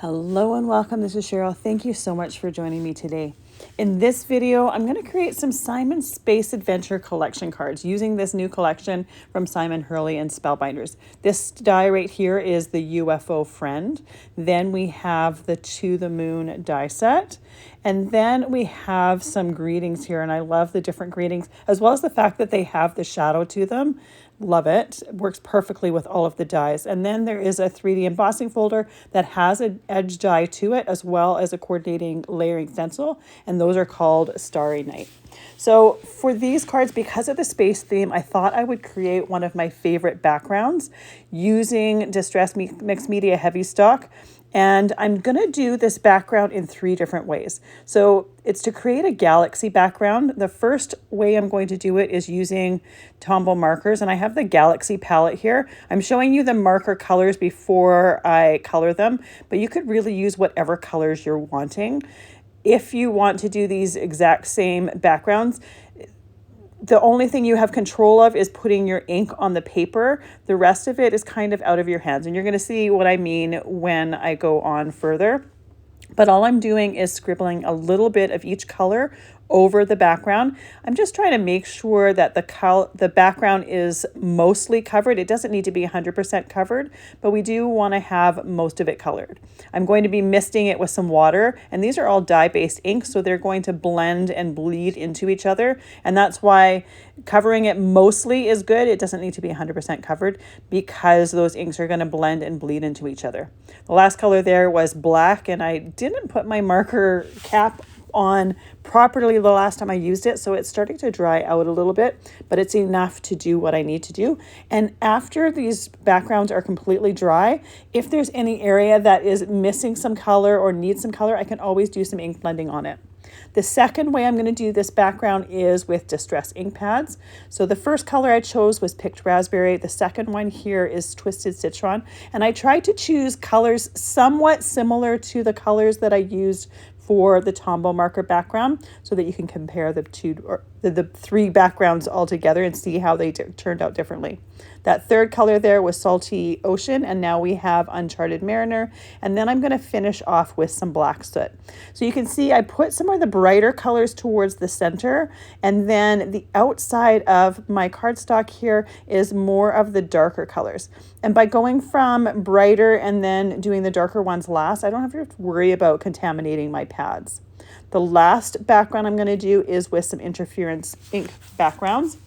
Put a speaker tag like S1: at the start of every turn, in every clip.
S1: Hello and welcome. This is Cheryl. Thank you so much for joining me today. In this video, I'm going to create some Simon Space Adventure collection cards using this new collection from Simon Hurley and Spellbinders. This die right here is the UFO Friend. Then we have the To the Moon die set. And then we have some greetings here, and I love the different greetings, as well as the fact that they have the shadow to them. Love it. It works perfectly with all of the dies. And then there is a 3D embossing folder that has an edge die to it, as well as a coordinating layering stencil, and those are called Starry Night. So for these cards, because of the space theme, I thought I would create one of my favorite backgrounds using Distress Mixed Media Heavystock. And I'm going to do this background in 3 different ways. So it's to create a galaxy background. The first way I'm going to do it is using Tombow markers. And I have the galaxy palette here. I'm showing you the marker colors before I color them, but you could really use whatever colors you're wanting. If you want to do these exact same backgrounds, the only thing you have control of is putting your ink on the paper. The rest of it is kind of out of your hands. And you're going to see what I mean when I go on further. But all I'm doing is scribbling a little bit of each color over the background. I'm just trying to make sure that the background is mostly covered. It doesn't need to be 100% covered, but we do want to have most of it colored. I'm going to be misting it with some water, and these are all dye-based inks, so they're going to blend and bleed into each other. And that's why covering it mostly is good. It doesn't need to be 100% covered because those inks are going to blend and bleed into each other. The last color there was black, and I didn't put my marker cap on properly the last time I used it, so it's starting to dry out a little bit, but it's enough to do what I need to do. And after these backgrounds are completely dry, if there's any area that is missing some color or needs some color, I can always do some ink blending on it. The second way I'm going to do this background is with Distress ink pads. So the first color I chose was Picked Raspberry. The second one here is Twisted Citron. And I tried to choose colors somewhat similar to the colors that I used for the Tombow marker background, so that you can compare the 3 backgrounds all together and see how they turned out differently. That third color there was Salty Ocean, and now we have Uncharted Mariner. And then I'm going to finish off with some Black Soot. So you can see I put some of the brighter colors towards the center, and then the outside of my cardstock here is more of the darker colors. And by going from brighter and then doing the darker ones last, I don't have to worry about contaminating my pads. The last background I'm going to do is with some interference ink backgrounds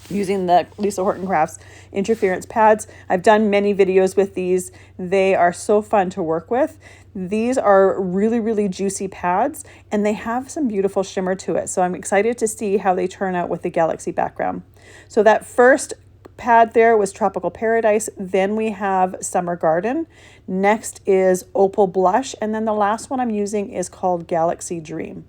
S1: using the Lisa Horton Crafts interference pads. I've done many videos with these. They are so fun to work with. These are really, really juicy pads, and they have some beautiful shimmer to it. So I'm excited to see how they turn out with the galaxy background. So that first pad there was Tropical Paradise. Then we have Summer Garden. Next is Opal Blush. And then the last one I'm using is called Galaxy Dream.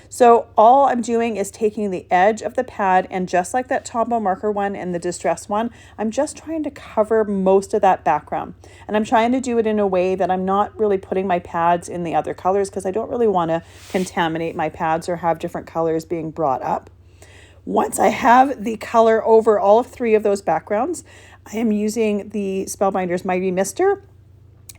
S1: So all I'm doing is taking the edge of the pad, and just like that Tombow marker one and the Distress one, I'm just trying to cover most of that background. And I'm trying to do it in a way that I'm not really putting my pads in the other colors, because I don't really want to contaminate my pads or have different colors being brought up. Once I have the color over all of 3 of those backgrounds, I am using the Spellbinders Mighty Mister,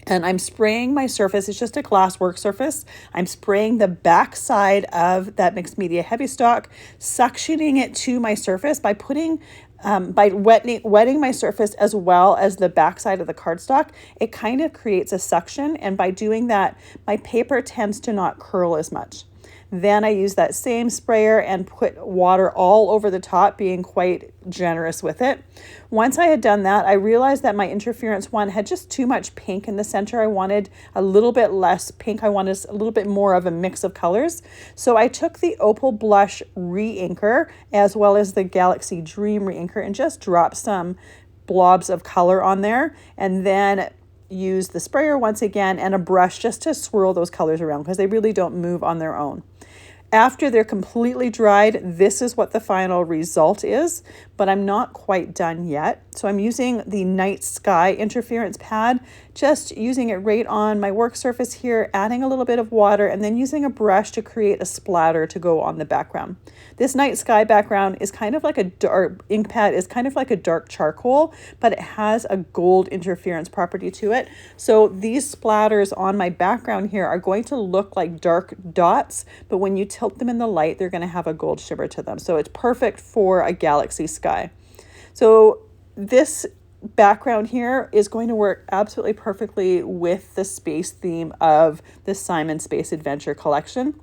S1: and I'm spraying my surface. It's just a glass work surface. I'm spraying the back side of that Mixed Media Heavystock, suctioning it to my surface by putting by wetting my surface as well as the back side of the cardstock. It kind of creates a suction, and by doing that, my paper tends to not curl as much. Then I use that same sprayer and put water all over the top, being quite generous with it. Once I had done that, I realized that my interference one had just too much pink in the center. I wanted a little bit less pink. I wanted a little bit more of a mix of colors. So I took the Opal Blush re-inker as well as the Galaxy Dream re-inker and just dropped some blobs of color on there, and then use the sprayer once again and a brush just to swirl those colors around, because they really don't move on their own. After they're completely dried, this is what the final result is, but I'm not quite done yet. So I'm using the Night Sky interference pad just using it right on my work surface here, adding a little bit of water, and then using a brush to create a splatter to go on the background. This night sky background is kind of like a dark, ink pad is kind of like a dark charcoal, but it has a gold interference property to it. So these splatters on my background here are going to look like dark dots, but when you tilt them in the light, they're going to have a gold shimmer to them. So it's perfect for a galaxy sky. So this background here is going to work absolutely perfectly with the space theme of the Simon Space Adventure collection.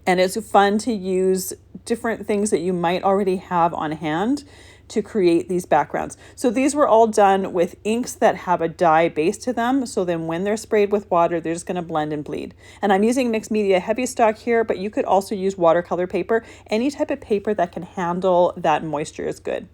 S1: And it's fun to use different things that you might already have on hand to create these backgrounds. So these were all done with inks that have a dye base to them. So then when they're sprayed with water, they're just going to blend and bleed. And I'm using mixed media Heavystock here, but you could also use watercolor paper. Any type of paper that can handle that moisture is good.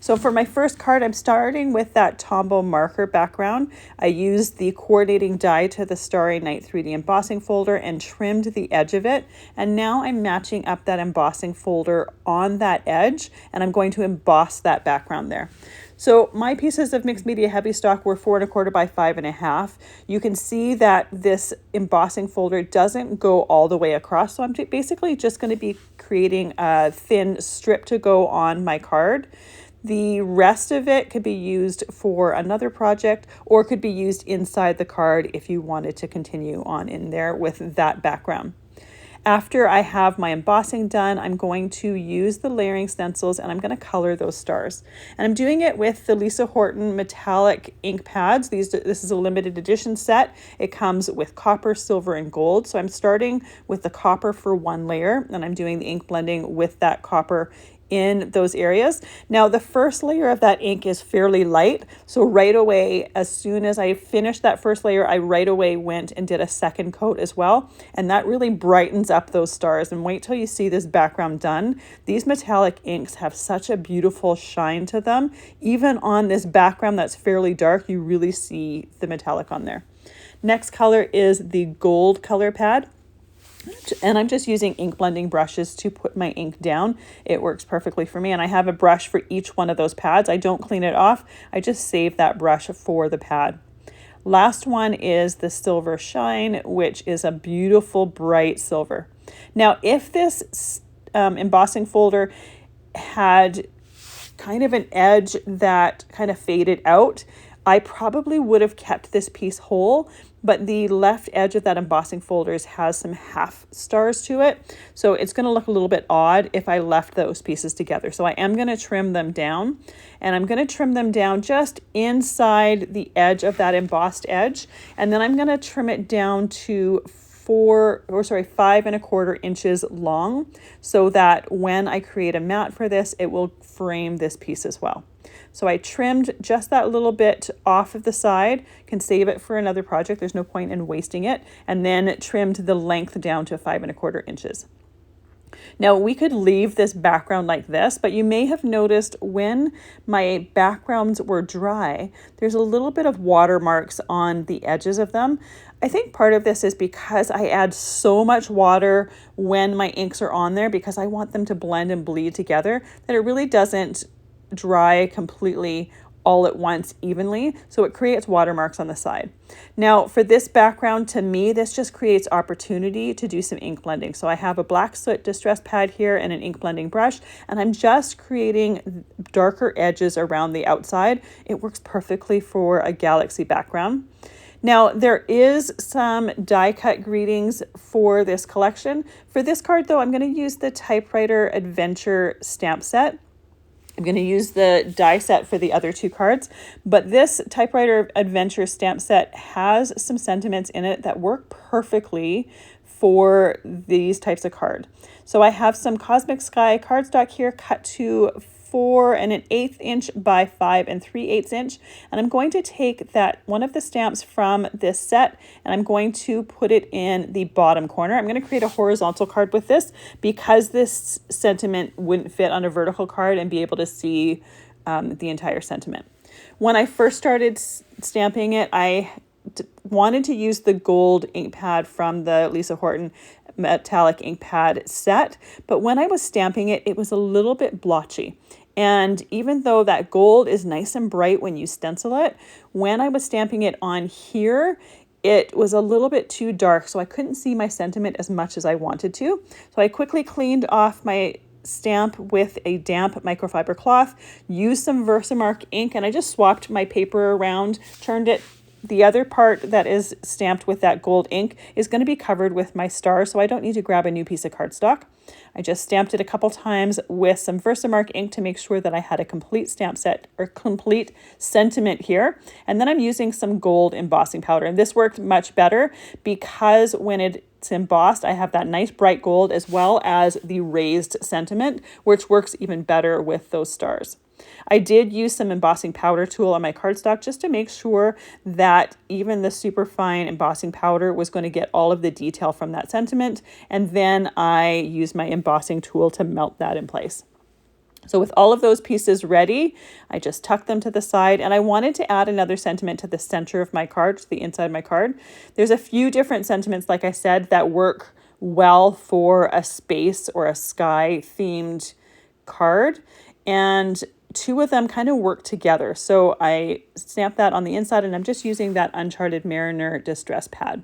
S1: So for my first card, I'm starting with that Tombow marker background. I used the coordinating die to the Starry Night 3D embossing folder and trimmed the edge of it. And now I'm matching up that embossing folder on that edge, and I'm going to emboss that background there. So my pieces of mixed media Heavystock were 4 1/4 by 5 1/2. You can see that this embossing folder doesn't go all the way across. So I'm basically just going to be creating a thin strip to go on my card. The rest of it could be used for another project or could be used inside the card if you wanted to continue on in there with that background. After I have my embossing done, I'm going to use the layering stencils and I'm going to color those stars. And I'm doing it with the Lisa Horton metallic ink pads. This is a limited edition set. It comes with copper, silver, and gold. So I'm starting with the copper for one layer and I'm doing the ink blending with that copper in those areas. Now the first layer of that ink is fairly light, so right away, as soon as I finished that first layer, I right away went and did a second coat as well, and that really brightens up those stars. And wait till you see this background done. These metallic inks have such a beautiful shine to them. Even on this background that's fairly dark, you really see the metallic on there. Next color is the gold color pad. And I'm just using ink blending brushes to put my ink down. It works perfectly for me. And I have a brush for each one of those pads. I don't clean it off. I just save that brush for the pad. Last one is the silver shine, which is a beautiful bright silver. Now, if this embossing folder had kind of an edge that kind of faded out, I probably would have kept this piece whole, but the left edge of that embossing folder has some half stars to it. So it's going to look a little bit odd if I left those pieces together. So I am going to trim them down, and I'm going to trim them down just inside the edge of that embossed edge. And then I'm going to trim it down to 5 1/4 inches long so that when I create a mat for this, it will frame this piece as well. So I trimmed just that little bit off of the side, can save it for another project. There's no point in wasting it. And then trimmed the length down to 5 1/4 inches. Now we could leave this background like this, but you may have noticed when my backgrounds were dry, there's a little bit of watermarks on the edges of them. I think part of this is because I add so much water when my inks are on there because I want them to blend and bleed together that it really doesn't dry completely all at once evenly, so it creates watermarks on the side. Now for this background, to me, this just creates opportunity to do some ink blending. So I have a black soot distress pad here and an ink blending brush, and I'm just creating darker edges around the outside. It works perfectly for a galaxy background. Now there is some die cut greetings for this collection. For this card though, I'm going to use the Typewriter Adventure stamp set. I'm going to use the die set for the other two cards, but this Typewriter Adventure stamp set has some sentiments in it that work perfectly for these types of card. So I have some Cosmic Sky cardstock here cut to 4 1/8 inch by 5 3/8 inch. And I'm going to take that one of the stamps from this set and I'm going to put it in the bottom corner. I'm going to create a horizontal card with this because this sentiment wouldn't fit on a vertical card and be able to see the entire sentiment. When I first started stamping it, I wanted to use the gold ink pad from the Lisa Horton metallic ink pad set, but when I was stamping it, it was a little bit blotchy. And even though that gold is nice and bright when you stencil it, when I was stamping it on here, it was a little bit too dark, so I couldn't see my sentiment as much as I wanted to. So I quickly cleaned off my stamp with a damp microfiber cloth, used some Versamark ink, and I just swapped my paper around, turned it. The other part that is stamped with that gold ink is going to be covered with my star, so I don't need to grab a new piece of cardstock. I just stamped it a couple times with some Versamark ink to make sure that I had a complete stamp set or complete sentiment here. And then I'm using some gold embossing powder. And this worked much better because when it's embossed, I have that nice bright gold as well as the raised sentiment, which works even better with those stars. I did use some embossing powder tool on my cardstock just to make sure that even the super fine embossing powder was going to get all of the detail from that sentiment. And then I used my embossing tool to melt that in place. So with all of those pieces ready, I just tucked them to the side, and I wanted to add another sentiment to the center of my card, to the inside of my card. There's a few different sentiments, like I said, that work well for a space or a sky themed card. And two of them kind of work together. So I stamped that on the inside, and I'm just using that Uncharted Mariner Distress Pad.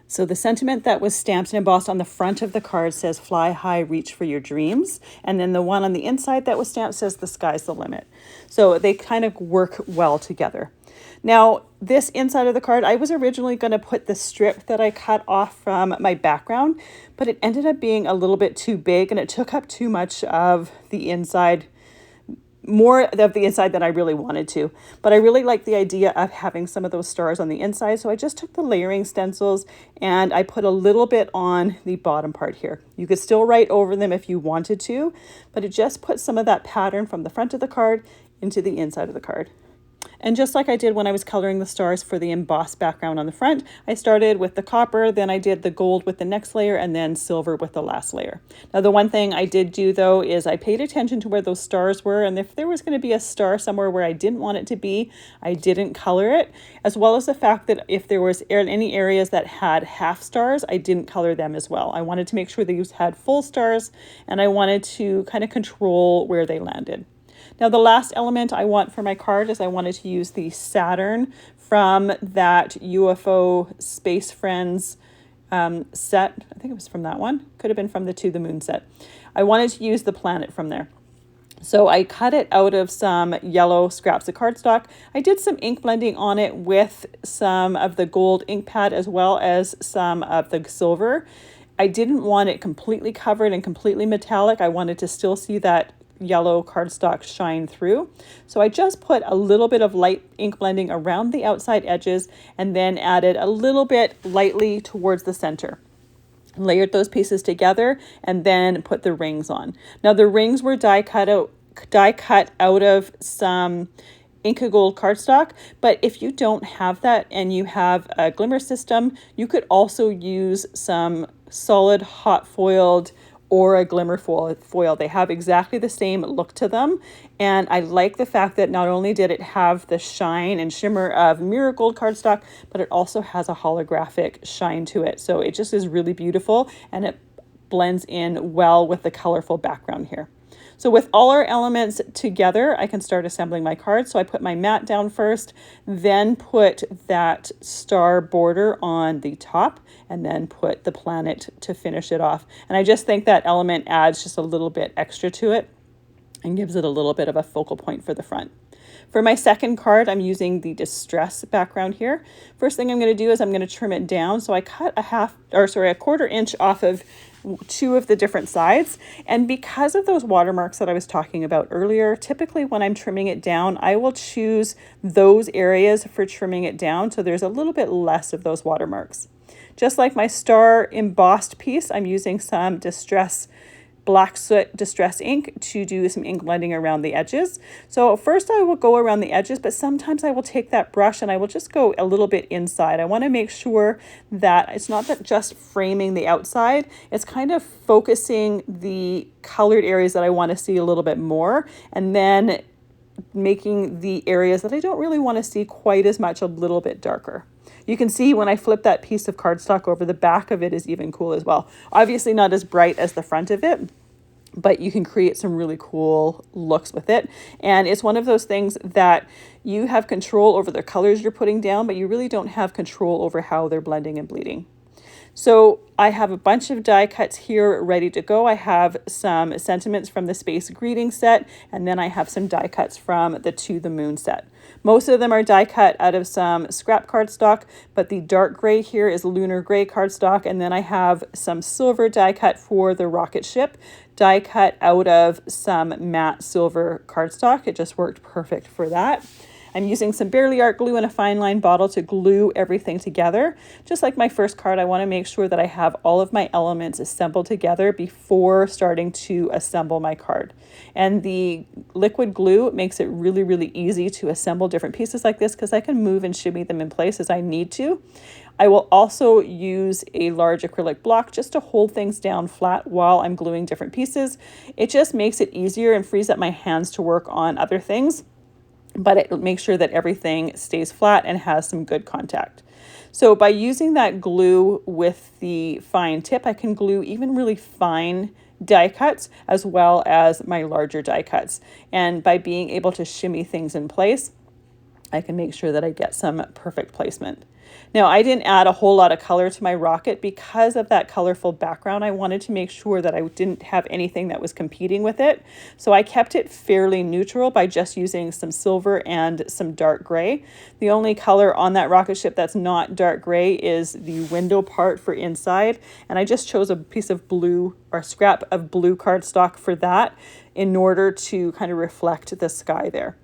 S1: So the sentiment that was stamped and embossed on the front of the card says, "Fly high, reach for your dreams." And then the one on the inside that was stamped says, "The sky's the limit." So they kind of work well together. Now, this inside of the card, I was originally going to put the strip that I cut off from my background, but it ended up being a little bit too big and it took up too much of the inside, more of the inside than I really wanted to. But I really like the idea of having some of those stars on the inside. So I just took the layering stencils and I put a little bit on the bottom part here. You could still write over them if you wanted to, but it just put some of that pattern from the front of the card into the inside of the card. And just like I did when I was coloring the stars for the embossed background on the front, I started with the copper, then I did the gold with the next layer, and then silver with the last layer. Now, the one thing I did do, though, is I paid attention to where those stars were, and if there was going to be a star somewhere where I didn't want it to be, I didn't color it, as well as the fact that if there was any areas that had half stars, I didn't color them as well. I wanted to make sure these had full stars, and I wanted to kind of control where they landed. Now, the last element I want for my card is I wanted to use the Saturn from that UFO Space Friends set. I think it was from that one. Could have been from the To the Moon set. I wanted to use the planet from there. So I cut it out of some yellow scraps of cardstock. I did some ink blending on it with some of the gold ink pad as well as some of the silver. I didn't want it completely covered and completely metallic. I wanted to still see that yellow cardstock shine through. So I just put a little bit of light ink blending around the outside edges and then added a little bit lightly towards the center. Layered those pieces together and then put the rings on. Now the rings were die cut out of some Inca Gold cardstock, but if you don't have that and you have a glimmer system, you could also use some solid hot foiled or a glimmer foil. They have exactly the same look to them. And I like the fact that not only did it have the shine and shimmer of mirror gold cardstock, but it also has a holographic shine to it. So it just is really beautiful and it blends in well with the colorful background here. So with all our elements together, I can start assembling my card. So I put my mat down first, then put that star border on the top, and then put the planet to finish it off. And I just think that element adds just a little bit extra to it and gives it a little bit of a focal point for the front. For my second card, I'm using the distress background here. First thing I'm going to do is I'm going to trim it down. So I cut a quarter inch off of two of the different sides. And because of those watermarks that I was talking about earlier, typically when I'm trimming it down, I will choose those areas for trimming it down so there's a little bit less of those watermarks. Just like my star embossed piece, I'm using some Black Soot Distress ink to do some ink blending around the edges. So first I will go around the edges, but sometimes I will take that brush and I will just go a little bit inside. I want to make sure that it's not that just framing the outside, it's kind of focusing the colored areas that I want to see a little bit more, and then making the areas that I don't really want to see quite as much a little bit darker. You can see when I flip that piece of cardstock over, the back of it is even cool as well. Obviously not as bright as the front of it, but you can create some really cool looks with it. And it's one of those things that you have control over the colors you're putting down, but you really don't have control over how they're blending and bleeding. So I have a bunch of die cuts here ready to go. I have some sentiments from the Space Greeting set, and then I have some die cuts from the To the Moon set. Most of them are die cut out of some scrap cardstock, but the dark gray here is lunar gray cardstock, and then I have some silver die cut for the rocket ship, die cut out of some matte silver cardstock. It just worked perfect for that. I'm using some Barely Art glue in a fine line bottle to glue everything together. Just like my first card, I want to make sure that I have all of my elements assembled together before starting to assemble my card. And the liquid glue makes it really, really easy to assemble different pieces like this because I can move and shimmy them in place as I need to. I will also use a large acrylic block just to hold things down flat while I'm gluing different pieces. It just makes it easier and frees up my hands to work on other things, but it makes sure that everything stays flat and has some good contact. So by using that glue with the fine tip, I can glue even really fine die cuts as well as my larger die cuts. And by being able to shimmy things in place, I can make sure that I get some perfect placement. Now, I didn't add a whole lot of color to my rocket because of that colorful background. I wanted to make sure that I didn't have anything that was competing with it. So I kept it fairly neutral by just using some silver and some dark gray. The only color on that rocket ship that's not dark gray is the window part for inside. And I just chose a piece of blue or scrap of blue cardstock for that in order to kind of reflect the sky there.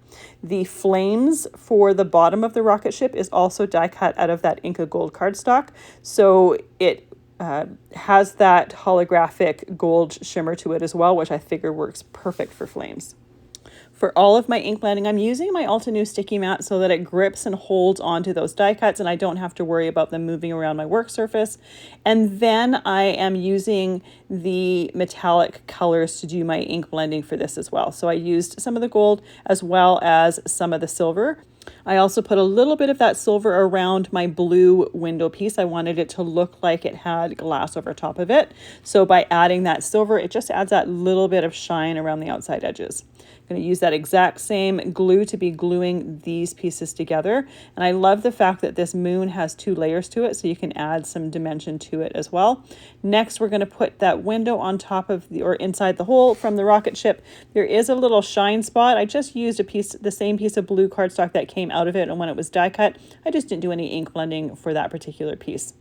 S1: The flames for the bottom of the rocket ship is also die cut out of that Inca Gold cardstock. So it has that holographic gold shimmer to it as well, which I figure works perfect for flames. For all of my ink blending, I'm using my Altenew sticky mat so that it grips and holds onto those die cuts and I don't have to worry about them moving around my work surface. And then I am using the metallic colors to do my ink blending for this as well. So I used some of the gold as well as some of the silver. I also put a little bit of that silver around my blue window piece. I wanted it to look like it had glass over top of it. So by adding that silver, it just adds that little bit of shine around the outside edges. I'm going to use that exact same glue to be gluing these pieces together. And I love the fact that this moon has 2 layers to it, so you can add some dimension to it as well. Next, we're going to put that window on top of or inside the hole from the rocket ship. There is a little shine spot. I just used the same piece of blue cardstock that came out of it, and when it was die cut, I just didn't do any ink blending for that particular piece.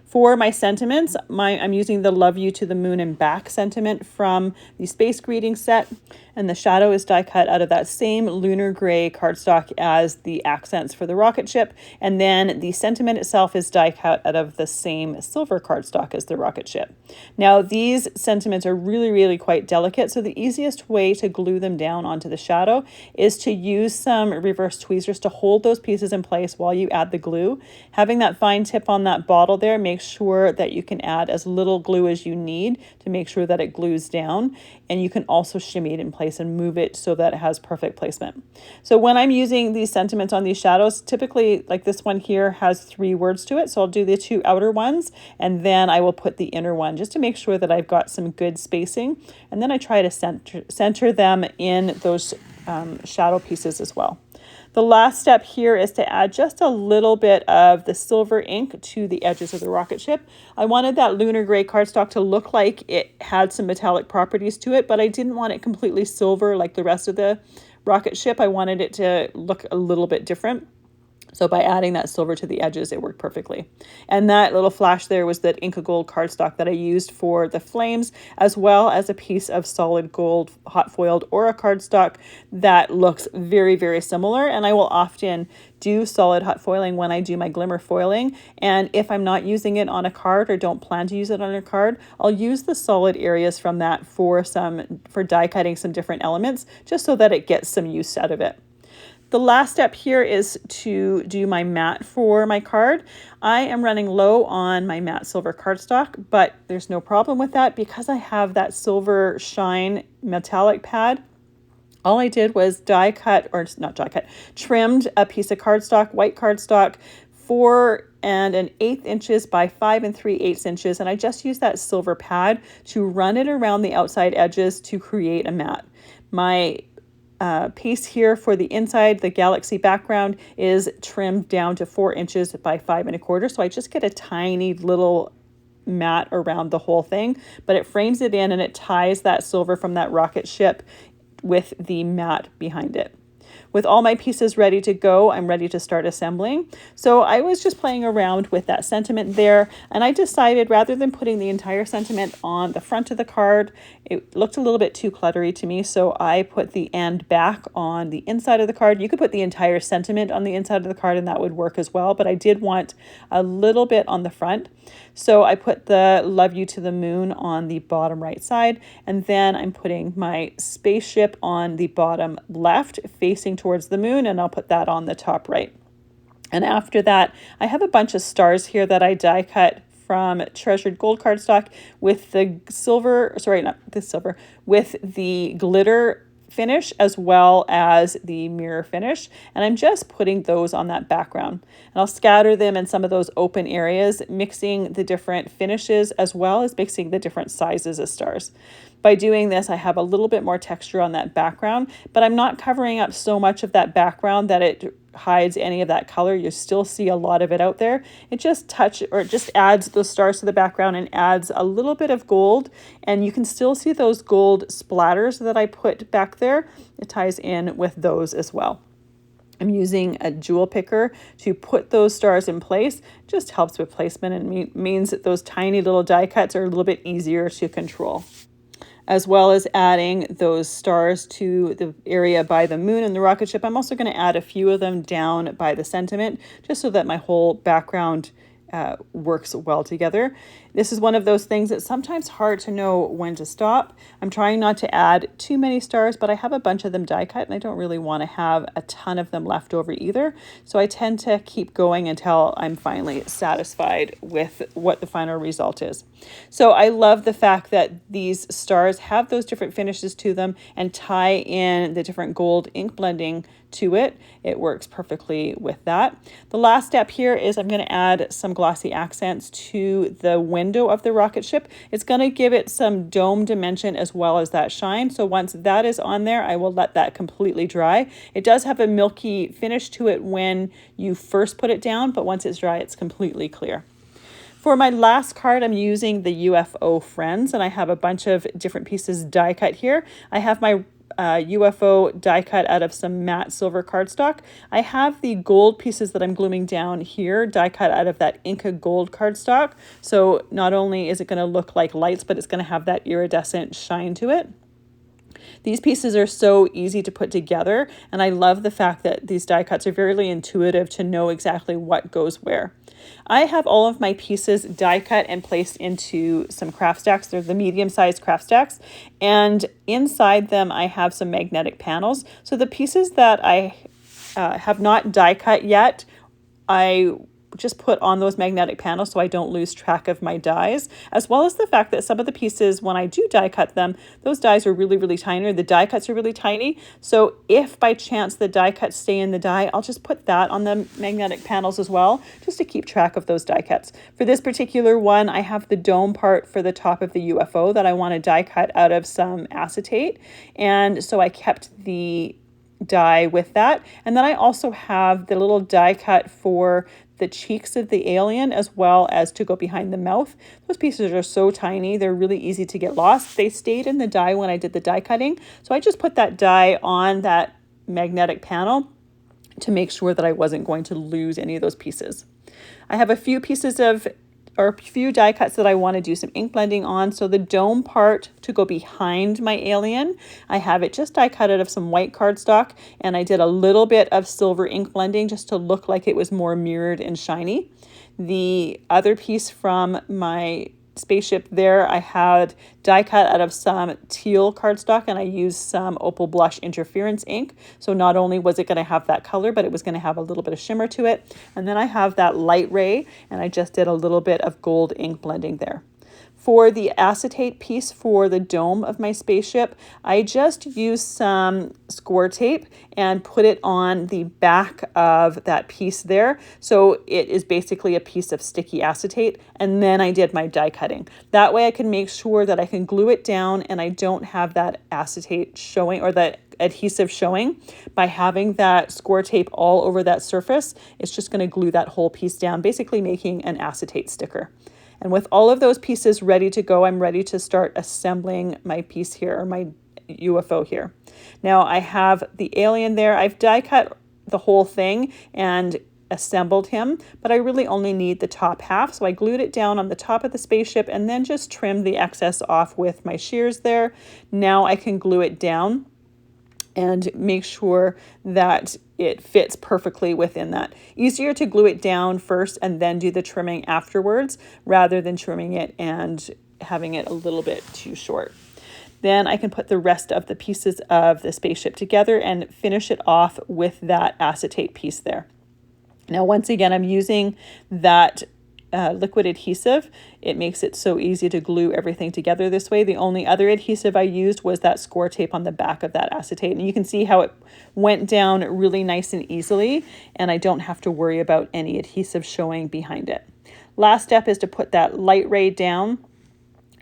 S1: For my sentiments, I'm using the Love You to the Moon and Back sentiment from the Space Greeting set, and the shadow is die cut out of that same lunar gray cardstock as the accents for the rocket ship, and then the sentiment itself is die cut out of the same silver cardstock as the rocket ship. Now, these sentiments are really, really quite delicate, so the easiest way to glue them down onto the shadow is to use some reverse tweezers to hold those pieces in place while you add the glue. Having that fine tip on that bottle there makes sure that you can add as little glue as you need to make sure that it glues down, and you can also shimmy it in place and move it so that it has perfect placement. So when I'm using these sentiments on these shadows, typically like this one here has 3 words to it, so I'll do the 2 outer ones and then I will put the inner one just to make sure that I've got some good spacing, and then I try to center them in those shadow pieces as well. The last step here is to add just a little bit of the silver ink to the edges of the rocket ship. I wanted that lunar gray cardstock to look like it had some metallic properties to it, but I didn't want it completely silver like the rest of the rocket ship. I wanted it to look a little bit different. So by adding that silver to the edges, it worked perfectly. And that little flash there was that Inca Gold cardstock that I used for the flames, as well as a piece of solid gold hot foiled Aura cardstock that looks very, very similar. And I will often do solid hot foiling when I do my glimmer foiling. And if I'm not using it on a card or don't plan to use it on a card, I'll use the solid areas from that for die cutting some different elements, just so that it gets some use out of it. The last step here is to do my matte for my card. I am running low on my matte silver cardstock, but there's no problem with that because I have that silver shine metallic pad. All I did was trimmed a piece of cardstock, white cardstock, for 1/8 inches by 5 3/8 inches, and I just use that silver pad to run it around the outside edges to create a mat. My piece here for the inside, the galaxy background, is trimmed down to 4 inches by 5 1/4, so I just get a tiny little mat around the whole thing, but it frames it in and it ties that silver from that rocket ship with the mat behind it. With all my pieces ready to go, I'm ready to start assembling. So I was just playing around with that sentiment there, and I decided rather than putting the entire sentiment on the front of the card, it looked a little bit too cluttery to me, so I put the "and back" on the inside of the card. You could put the entire sentiment on the inside of the card and that would work as well, but I did want a little bit on the front. So I put the "Love You to the Moon" on the bottom right side, and then I'm putting my spaceship on the bottom left facing towards the moon, and I'll put that on the top right. And after that, I have a bunch of stars here that I die cut from Treasured Gold cardstock with the silver, sorry, not the silver, with the glitter finish as well as the mirror finish, and I'm just putting those on that background, and I'll scatter them in some of those open areas, mixing the different finishes as well as mixing the different sizes of stars. By doing this, I have a little bit more texture on that background, but I'm not covering up so much of that background that it hides any of that color. You still see a lot of it out there. It just adds those stars to the background and adds a little bit of gold, and you can still see those gold splatters that I put back there. It ties in with those as well. I'm using a jewel picker to put those stars in place. It just helps with placement and means that those tiny little die cuts are a little bit easier to control. As well as adding those stars to the area by the moon and the rocket ship, I'm also going to add a few of them down by the sentiment, just so that my whole background works well together. This is one of those things that's sometimes hard to know when to stop. I'm trying not to add too many stars, but I have a bunch of them die cut and I don't really want to have a ton of them left over either. So I tend to keep going until I'm finally satisfied with what the final result is. So I love the fact that these stars have those different finishes to them and tie in the different gold ink blending to it. It works perfectly with that. The last step here is I'm going to add some glossy accents to the window of the rocket ship. It's going to give it some dome dimension as well as that shine. So once that is on there, I will let that completely dry. It does have a milky finish to it when you first put it down, but once it's dry, it's completely clear. For my last card, I'm using the UFO Friends, and I have a bunch of different pieces die cut here. I have my UFO die cut out of some matte silver cardstock. I have the gold pieces that I'm gluing down here die cut out of that Inca gold cardstock. So not only is it going to look like lights, but it's going to have that iridescent shine to it. These pieces are so easy to put together, and I love the fact that these die cuts are very intuitive to know exactly what goes where. I have all of my pieces die cut and placed into some craft stacks. They're the medium-sized craft stacks, and inside them I have some magnetic panels. So the pieces that I have not die cut yet, I just put on those magnetic panels so I don't lose track of my dies, as well as the fact that some of the pieces, when I do die cut them, those dies are really tiny, or the die cuts are really tiny. So if by chance the die cuts stay in the die, I'll just put that on the magnetic panels as well, just to keep track of those die cuts. For this particular one, I have the dome part for the top of the UFO that I want to die cut out of some acetate, and so I kept the die with that. And then I also have the little die cut for the cheeks of the alien, as well as to go behind the mouth. Those pieces are so tiny, they're really easy to get lost. They stayed in the die when I did the die cutting, so I just put that die on that magnetic panel to make sure that I wasn't going to lose any of those pieces. I have a few pieces of or a few die cuts that I want to do some ink blending on. So the dome part to go behind my alien, I have it just die cut out of some white cardstock, and I did a little bit of silver ink blending just to look like it was more mirrored and shiny. The other piece from my spaceship there, I had die cut out of some teal cardstock, and I used some Opal blush interference ink. So not only was it going to have that color, but it was going to have a little bit of shimmer to it. And then I have that light ray, and I just did a little bit of gold ink blending there. For the acetate piece for the dome of my spaceship, I just used some score tape and put it on the back of that piece there. So it is basically a piece of sticky acetate. And then I did my die cutting. That way I can make sure that I can glue it down and I don't have that acetate showing or that adhesive showing. By having that score tape all over that surface, it's just going to glue that whole piece down, basically making an acetate sticker. And with all of those pieces ready to go, I'm ready to start assembling my piece here, or my UFO here. Now I have the alien there. I've die cut the whole thing and assembled him, but I really only need the top half. So I glued it down on the top of the spaceship and then just trimmed the excess off with my shears there. Now I can glue it down and make sure that it fits perfectly within that. Easier to glue it down first and then do the trimming afterwards, rather than trimming it and having it a little bit too short. Then I can put the rest of the pieces of the spaceship together and finish it off with that acetate piece there. Now, once again, I'm using that liquid adhesive. It makes it so easy to glue everything together this way. The only other adhesive I used was that score tape on the back of that acetate. And you can see how it went down really nice and easily, and I don't have to worry about any adhesive showing behind it. Last step is to put that light ray down,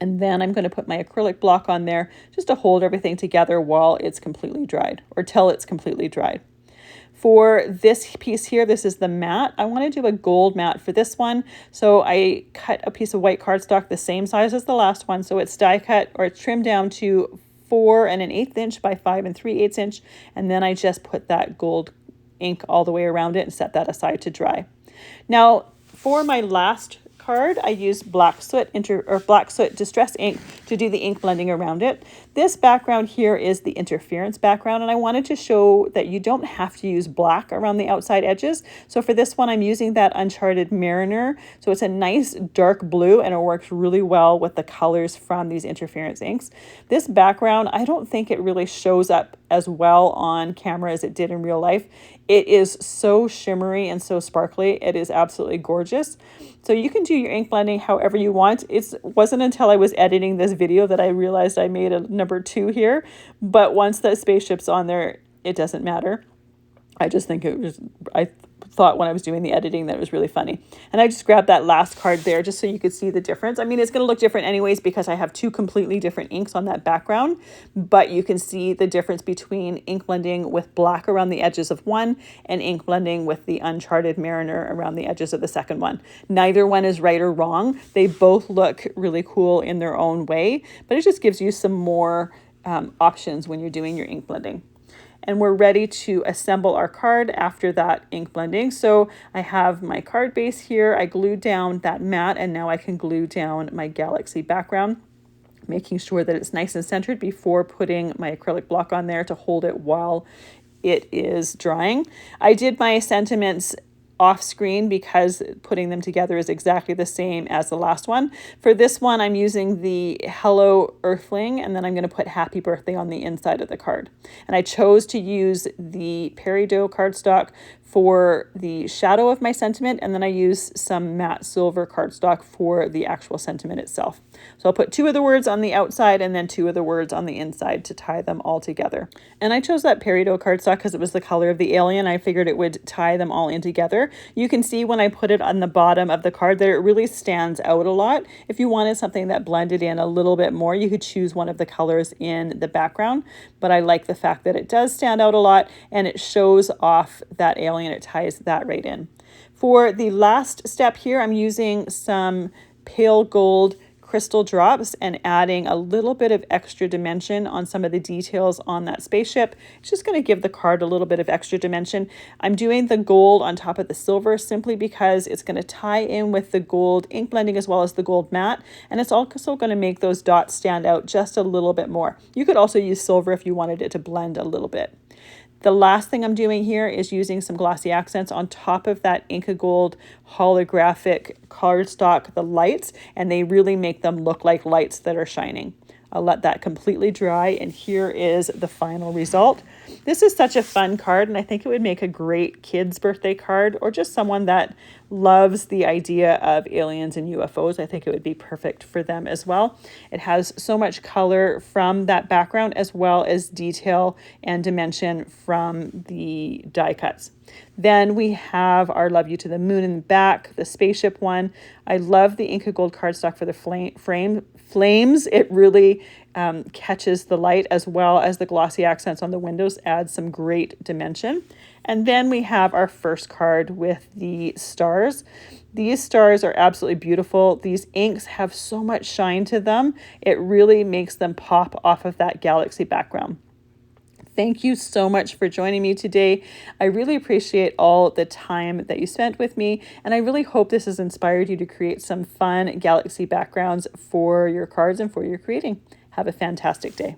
S1: and then I'm going to put my acrylic block on there just to hold everything together while it's completely dried, or till it's completely dried. For this piece here, this is the matte. I want to do a gold matte for this one. So I cut a piece of white cardstock the same size as the last one. So it's die cut, or it's trimmed down to 4 1/8 inch by 5 3/8 inch. And then I just put that gold ink all the way around it and set that aside to dry. Now for my last card, I used black soot distress ink to do the ink blending around it. This background here is the interference background, and I wanted to show that you don't have to use black around the outside edges. So for this one, I'm using that Uncharted Mariner. So it's a nice dark blue, and it works really well with the colors from these interference inks. This background, I don't think it really shows up as well on camera as it did in real life. It is so shimmery and so sparkly. It is absolutely gorgeous. So you can do your ink blending however you want. It wasn't until I was editing this video that I realized I made a number 2 here. But once the spaceship's on there, it doesn't matter. I just think I thought when I was doing the editing that it was really funny. And I just grabbed that last card there just so you could see the difference. I mean, it's going to look different anyways because I have 2 completely different inks on that background, but you can see the difference between ink blending with black around the edges of one and ink blending with the Uncharted Mariner around the edges of the second one. Neither one is right or wrong. They both look really cool in their own way, but it just gives you some more options when you're doing your ink blending. And we're ready to assemble our card after that ink blending. So I have my card base here. I glued down that matte, and now I can glue down my galaxy background, making sure that it's nice and centered before putting my acrylic block on there to hold it while it is drying. I did my sentiments off screen because putting them together is exactly the same as the last one. For this one, I'm using the Hello Earthling, and then I'm going to put Happy Birthday on the inside of the card. And I chose to use the Peridot cardstock for the shadow of my sentiment, and then I use some matte silver cardstock for the actual sentiment itself. So I'll put 2 of the words on the outside and then 2 of the words on the inside to tie them all together. And I chose that Peridot cardstock because it was the color of the alien. I figured it would tie them all in together. You can see when I put it on the bottom of the card that it really stands out a lot. If you wanted something that blended in a little bit more, you could choose one of the colors in the background. But I like the fact that it does stand out a lot and it shows off that alien. It ties that right in. For the last step here, I'm using some pale gold crystal drops and adding a little bit of extra dimension on some of the details on that spaceship. It's just going to give the card a little bit of extra dimension. I'm doing the gold on top of the silver simply because it's going to tie in with the gold ink blending as well as the gold matte, and it's also going to make those dots stand out just a little bit more. You could also use silver if you wanted it to blend a little bit. The last thing I'm doing here is using some glossy accents on top of that Inca Gold holographic cardstock, the lights, and they really make them look like lights that are shining. I'll let that completely dry, and here is the final result. This is such a fun card, and I think it would make a great kid's birthday card, or just someone that loves the idea of aliens and UFOs. I think it would be perfect for them as well. It has so much color from that background, as well as detail and dimension from the die cuts. Then we have our Love You to the Moon in the back, the spaceship one. I love the Inca Gold cardstock for the flames. It really catches the light, as well as the glossy accents on the windows add some great dimension. And then we have our first card with the stars. These stars are absolutely beautiful. These inks have so much shine to them. It really makes them pop off of that galaxy background. Thank you so much for joining me today. I really appreciate all the time that you spent with me, and I really hope this has inspired you to create some fun galaxy backgrounds for your cards and for your creating. Have a fantastic day.